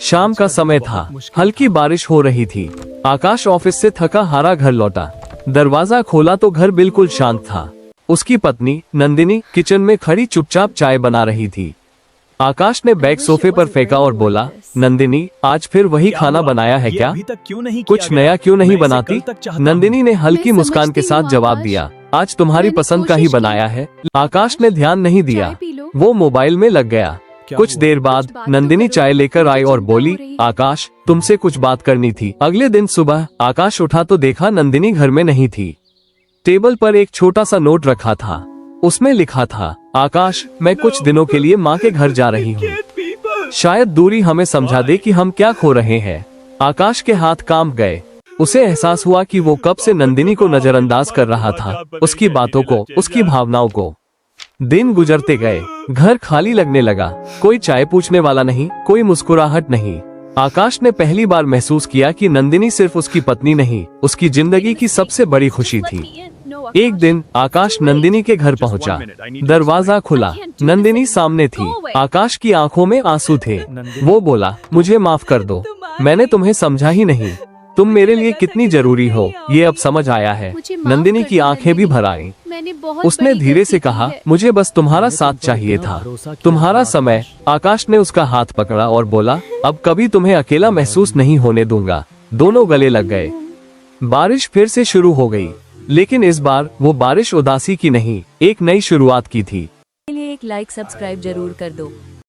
शाम का समय था, हल्की बारिश हो रही थी। आकाश ऑफिस से थका हारा घर लौटा। दरवाजा खोला तो घर बिल्कुल शांत था। उसकी पत्नी नंदिनी किचन में खड़ी चुपचाप चाय बना रही थी। आकाश ने बैग सोफे पर फेंका और बोला, नंदिनी, आज फिर वही खाना बनाया है क्या? कुछ नया क्यों नहीं बनाती? नंदिनी ने हल्की मुस्कान के साथ जवाब दिया, आज तुम्हारी पसंद का ही बनाया है। आकाश ने ध्यान नहीं दिया, वो मोबाइल में लग गया। कुछ देर बाद नंदिनी चाय लेकर आई और बोली, आकाश, तुमसे कुछ बात करनी थी। अगले दिन सुबह आकाश उठा तो देखा नंदिनी घर में नहीं थी। टेबल पर एक छोटा सा नोट रखा था। उसमें लिखा था, आकाश, मैं कुछ दिनों के लिए माँ के घर जा रही हूँ। शायद दूरी हमें समझा दे कि हम क्या खो रहे हैं। आकाश के हाथ कांप गए। उसे एहसास हुआ कि वो कब से नंदिनी को नजरअंदाज कर रहा था, उसकी बातों को, उसकी भावनाओं को। दिन गुजरते गए, घर खाली लगने लगा। कोई चाय पूछने वाला नहीं, कोई मुस्कुराहट नहीं। आकाश ने पहली बार महसूस किया कि नंदिनी सिर्फ उसकी पत्नी नहीं, उसकी जिंदगी की सबसे बड़ी खुशी थी। एक दिन आकाश नंदिनी के घर पहुंचा। दरवाजा खुला, नंदिनी सामने थी। आकाश की आंखों में आंसू थे। वो बोला, मुझे माफ कर दो, मैंने तुम्हें समझा ही नहीं। तुम मेरे लिए कितनी जरूरी हो, ये अब समझ आया है। नंदिनी की आंखें भी भर आईं। उसने धीरे से कहा, मुझे बस तुम्हारा साथ चाहिए था, तुम्हारा समय। आकाश ने उसका हाथ पकड़ा और बोला, अब कभी तुम्हें अकेला महसूस नहीं होने दूंगा। दोनों गले लग गए। बारिश फिर से शुरू हो गई, लेकिन इस बार वो बारिश उदासी की नहीं, एक नई शुरुआत की थी। एक लाइक सब्सक्राइब जरूर कर दो।